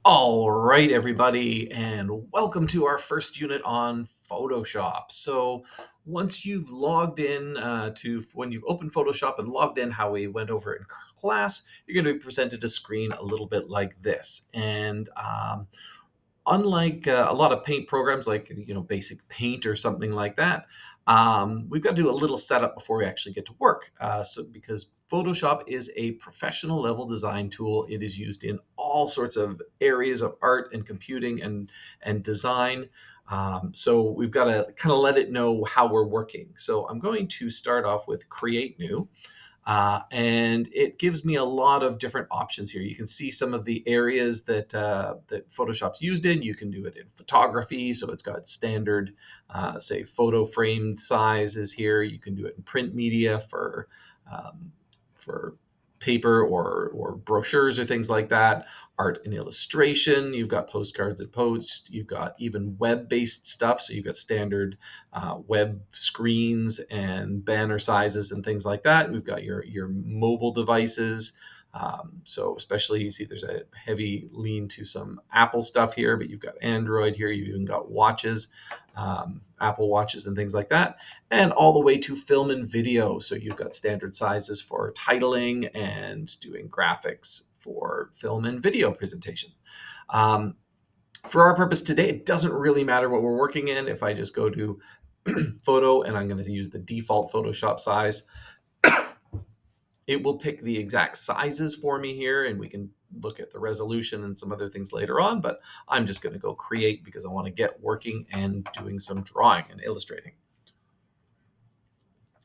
All right, everybody, and welcome to our first unit on Photoshop. So, once you've logged in when you've opened Photoshop and logged in, how we went over in class, you're going to be presented a screen a little bit like this. And unlike a lot of paint programs like basic paint or something like that, we've got to do a little setup before we actually get to work. So because Photoshop is a professional level design tool, it is used in all sorts of areas of art and computing and design. So we've got to kind of let it know how we're working. So I'm going to start off with create new. And it gives me a lot of different options here. You can see some of the areas that Photoshop's used in. You can do it in photography, so it's got standard, say, photo framed sizes here. You can do it in print media for paper or brochures or things like that. Art and illustration. You've got postcards and posts. You've got even web-based stuff. So you've got standard web screens and banner sizes and things like that. We've got your mobile devices. So especially you see there's a heavy lean to some Apple stuff here, but you've got Android here. You've even got watches, Apple watches and things like that, and all the way to film and video. So you've got standard sizes for titling and doing graphics for film and video presentation. Um, for our purpose today, it doesn't really matter what we're working in. If I just go to photo and I'm going to use the default Photoshop size, it will pick the exact sizes for me here, and we can look at the resolution and some other things later on, but I'm just going to go create because I want to get working and doing some drawing and illustrating.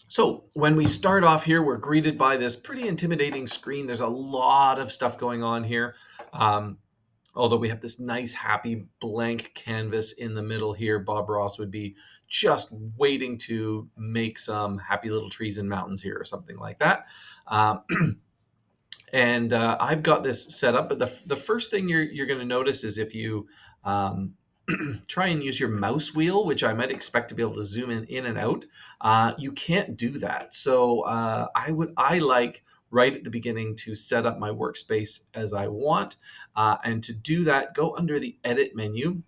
So when we start off here, we're greeted by this pretty intimidating screen. There's a lot of stuff going on here. Although we have this nice, happy blank canvas in the middle here, Bob Ross would be just waiting to make some happy little trees and mountains here or something like that. Um, and I've got this set up, but the first thing you're going to notice is if you um, try and use your mouse wheel, which I might expect to be able to zoom in and out, you can't do that. So I like right at the beginning to set up my workspace as I want, and to do that, go under the Edit menu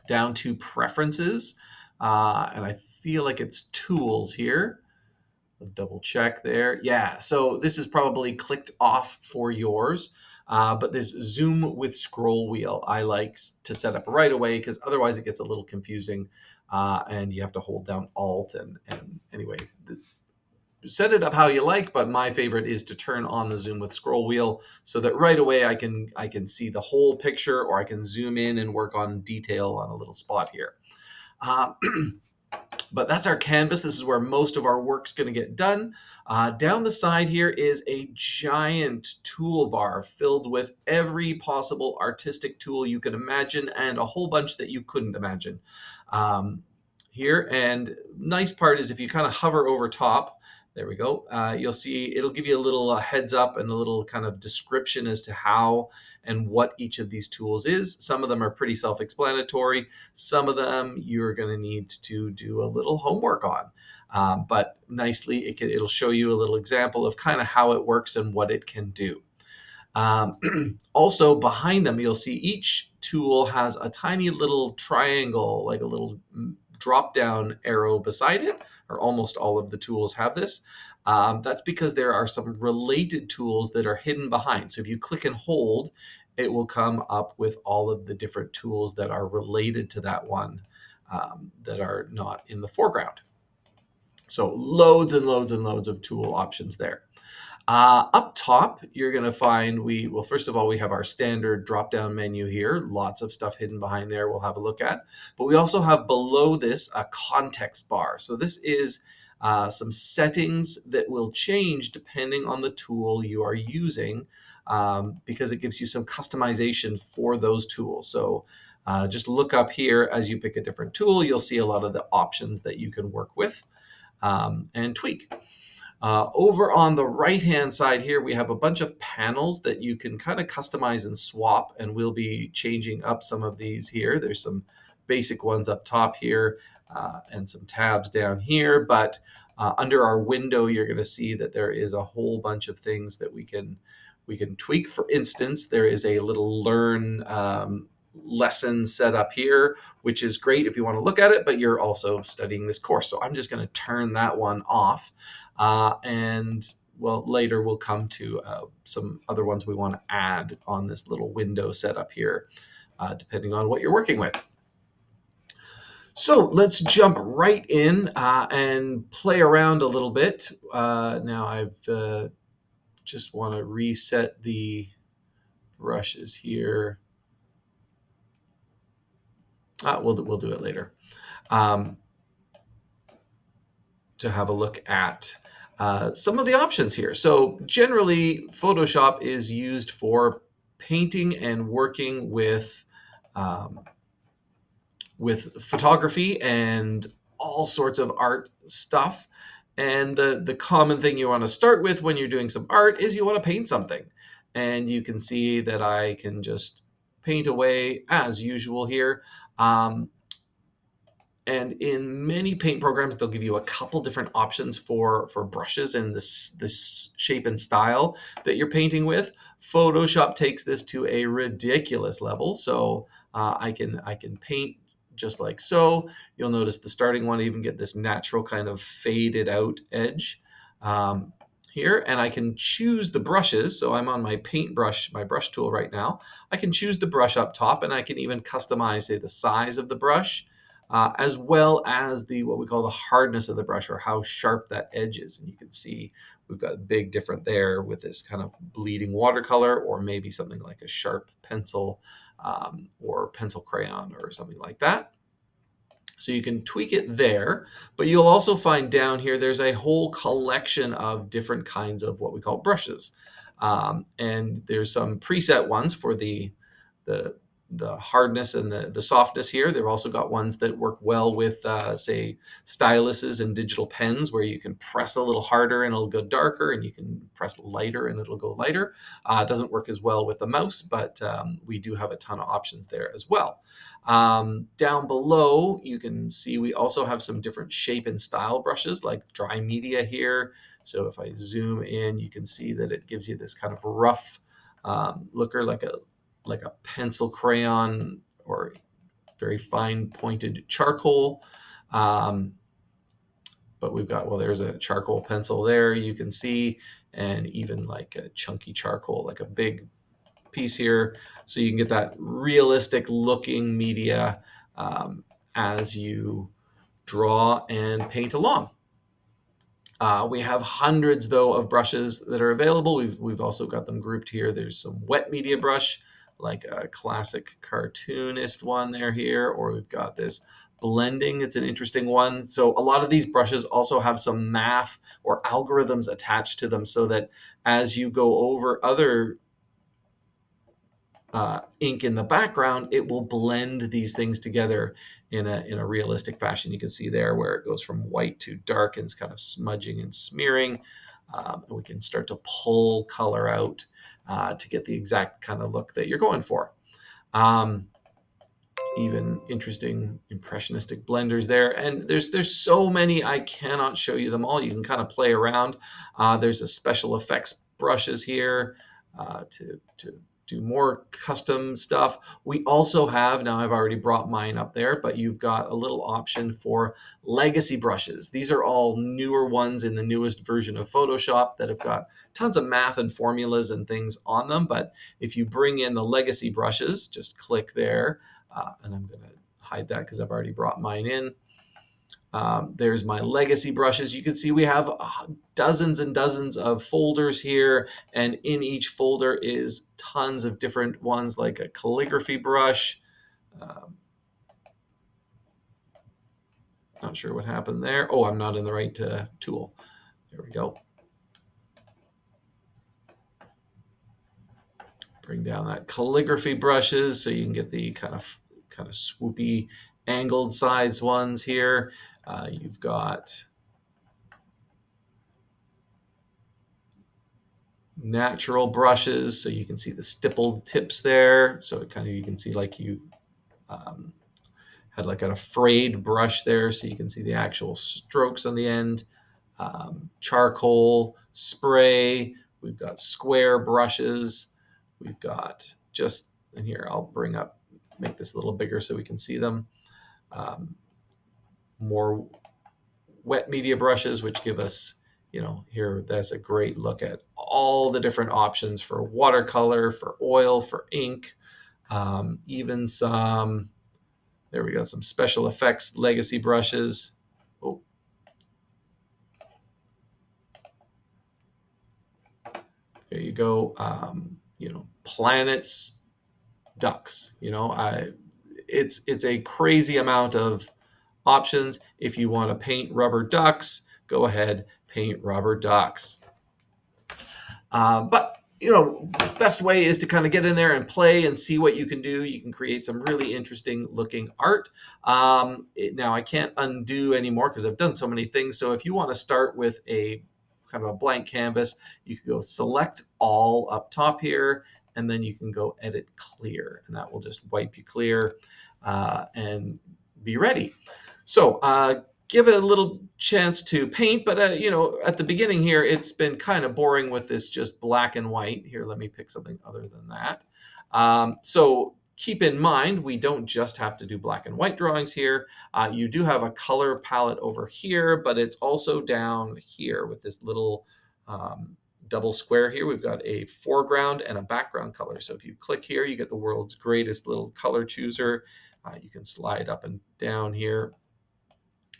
down to Preferences, and I feel like it's Tools here. I'll double check there. Yeah, so this is probably clicked off for yours. But this zoom with scroll wheel, I like to set up right away because otherwise it gets a little confusing, and you have to hold down Alt. And anyway, set it up how you like. But my favorite is to turn on the zoom with scroll wheel so that right away I can see the whole picture, or I can zoom in and work on detail on a little spot here. Uh, But that's our canvas. This is where most of our work's going to get done. Down the side here is a giant toolbar filled with every possible artistic tool you can imagine and a whole bunch that you couldn't imagine here. And nice part is if you kind of hover over top, there we go. You'll see it'll give you a little heads up and a little kind of description as to how and what each of these tools is. Some of them are pretty self-explanatory. Some of them you're going to need to do a little homework on. But nicely, it'll show you a little example of kind of how it works and what it can do. Also, behind them, you'll see each tool has a tiny little triangle, like a little drop down arrow beside it, or almost all of the tools have this. That's because there are some related tools that are hidden behind. So if you click and hold, it will come up with all of the different tools that are related to that one, that are not in the foreground. So loads and loads and loads of tool options there. Up top, you're going to find well, first of all, we have our standard drop-down menu here. Lots of stuff hidden behind there we'll have a look at. But we also have below this a context bar. So this is some settings that will change depending on the tool you are using, because it gives you some customization for those tools. So just look up here as you pick a different tool. You'll see a lot of the options that you can work with and tweak. Over on the right-hand side here, we have a bunch of panels that you can kind of customize and swap, and we'll be changing up some of these here. There's some basic ones up top here, and some tabs down here, but under our window, you're going to see that there is a whole bunch of things that we can we can tweak. For instance, there is a little learn lesson set up here, which is great if you want to look at it, but you're also studying this course. So I'm just going to turn that one off. And well, later we'll come to some other ones we want to add on this little window setup here, depending on what you're working with. So let's jump right in and play around a little bit. Now I've just want to reset the brushes here. We'll do it later. To have a look at some of the options here. So generally, Photoshop is used for painting and working with photography and all sorts of art stuff. And the common thing you want to start with when you're doing some art is you want to paint something. And you can see that I can just paint away as usual here. And in many paint programs, they'll give you a couple different options for brushes and this shape and style that you're painting with. Photoshop takes this to a ridiculous level. So I can paint just like so. You'll notice the starting one even get this natural kind of faded out edge here. And I can choose the brushes. So I'm on my paintbrush, my brush tool right now. I can choose the brush up top, and I can even customize, say, the size of the brush. As well as what we call the hardness of the brush, or how sharp that edge is. And you can see we've got a big difference there with this kind of bleeding watercolor, or maybe something like a sharp pencil or pencil crayon or something like that. So you can tweak it there, but you'll also find down here there's a whole collection of different kinds of what we call brushes. And there's some preset ones for the hardness and the softness here. They've also got ones that work well with, say, styluses and digital pens, where you can press a little harder and it'll go darker, and you can press lighter and it'll go lighter. It doesn't work as well with the mouse, but we do have a ton of options there as well. Down below, you can see we also have some different shape and style brushes, like dry media here. So if I zoom in, you can see that it gives you this kind of rough looker, like a pencil crayon or very fine pointed charcoal. But we've got, well, there's a charcoal pencil there, you can see, and even like a chunky charcoal, like a big piece here. So you can get that realistic looking media as you draw and paint along. We have hundreds, though, of brushes that are available. We've also got them grouped here. There's some wet media brush, like a classic cartoonist one there here, or we've got this blending. It's an interesting one. So a lot of these brushes also have some math or algorithms attached to them, so that as you go over other ink in the background, it will blend these things together in a realistic fashion. You can see there where it goes from white to dark, and it's kind of smudging and smearing. And we can start to pull color out to get the exact kind of look that you're going for. Even interesting impressionistic blenders there, and there's so many, I cannot show you them all. You can kind of play around. There's a special effects brushes here to do more custom stuff. We also have, now I've already brought mine up there, but you've got a little option for legacy brushes. These are all newer ones in the newest version of Photoshop that have got tons of math and formulas and things on them. But if you bring in the legacy brushes, just click there, and I'm going to hide that because I've already brought mine in. There's my legacy brushes. You can see we have dozens and dozens of folders here, and in each folder is tons of different ones, like a calligraphy brush. Not sure what happened there. Oh, I'm not in the right tool. There we go. Bring down that calligraphy brushes so you can get the kind of swoopy angled sides ones here. You've got natural brushes, so you can see the stippled tips there. So it kind of, you can see like you had like a frayed brush there, so you can see the actual strokes on the end. Charcoal, spray, We've got square brushes. We've got just, and here I'll make this a little bigger so we can see them. More wet media brushes, which give us, here, that's a great look at all the different options for watercolor, for oil, for ink, even some, there we go, some special effects legacy brushes. Oh, there you go. Planets, ducks. It's a crazy amount of options. If you want to paint rubber ducks, go ahead, paint rubber ducks. But best way is to kind of get in there and play and see what you can do. You can create some really interesting looking art. Now I can't undo anymore because I've done so many things. So if you want to start with a kind of a blank canvas, you can go select all up top here, and then you can go edit clear, and that will just wipe you clear and be ready. So give it a little chance to paint, but at the beginning here, it's been kind of boring with this just black and white. Here, let me pick something other than that. So keep in mind, we don't just have to do black and white drawings here. You do have a color palette over here, but it's also down here with this little double square here. We've got a foreground and a background color. So if you click here, you get the world's greatest little color chooser. You can slide up and down here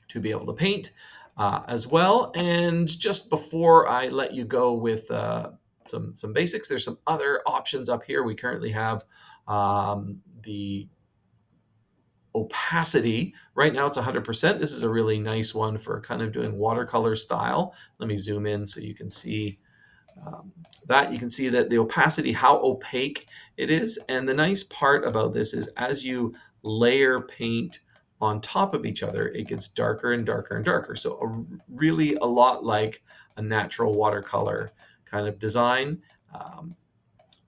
to be able to paint as well. And just before I let you go with some basics, there's some other options up here. We currently have the opacity. Right now it's 100%. This is a really nice one for kind of doing watercolor style. Let me zoom in so you can see that. You can see that the opacity, how opaque it is. And the nice part about this is as you layer paint on top of each other, it gets darker and darker and darker. So really a lot like a natural watercolor kind of design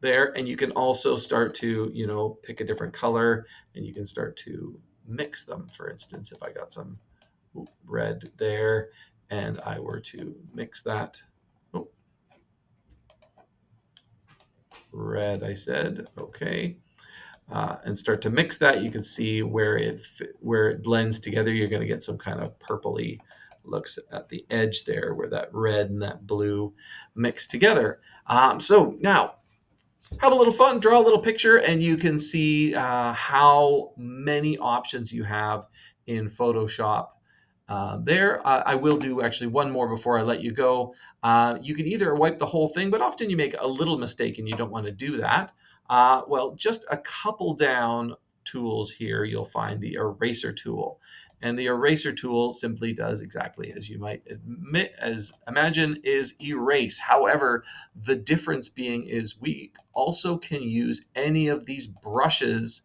there. And you can also start to, pick a different color, and you can start to mix them. For instance, if I got some red there and I were to mix that, red, I said, okay. And start to mix that, you can see where it blends together. You're going to get some kind of purpley looks at the edge there where that red and that blue mix together. So now have a little fun, draw a little picture, and you can see how many options you have in Photoshop. I will do actually one more before I let you go. You can either wipe the whole thing, but often you make a little mistake and you don't want to do that. Well, just a couple down tools here, you'll find the eraser tool. And the eraser tool simply does exactly as you might imagine, is erase. However, the difference being is we also can use any of these brushes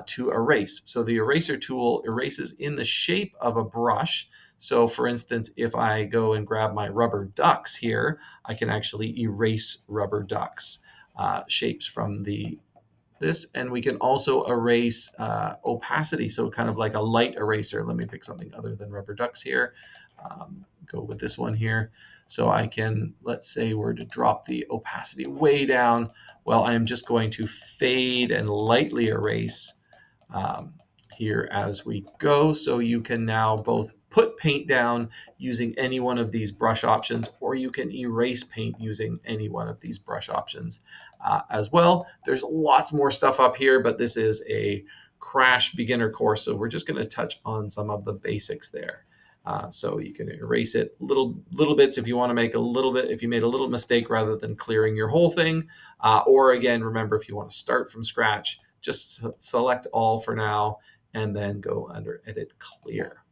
to erase. So the eraser tool erases in the shape of a brush. So for instance, if I go and grab my rubber ducks here, I can actually erase rubber ducks shapes from this, and we can also erase opacity, so kind of like a light eraser. Let me pick something other than rubber ducks here. Go with this one here. So I can, let's say we're to drop the opacity way down. Well, I am just going to fade and lightly erase here as we go. So you can now both put paint down using any one of these brush options, or you can erase paint using any one of these brush options as well. There's lots more stuff up here, but this is a crash beginner course, so we're just going to touch on some of the basics there. So you can erase it little bits if you want to make a little bit, if you made a little mistake rather than clearing your whole thing. Or again, remember, if you want to start from scratch, just select all for now and then go under edit clear.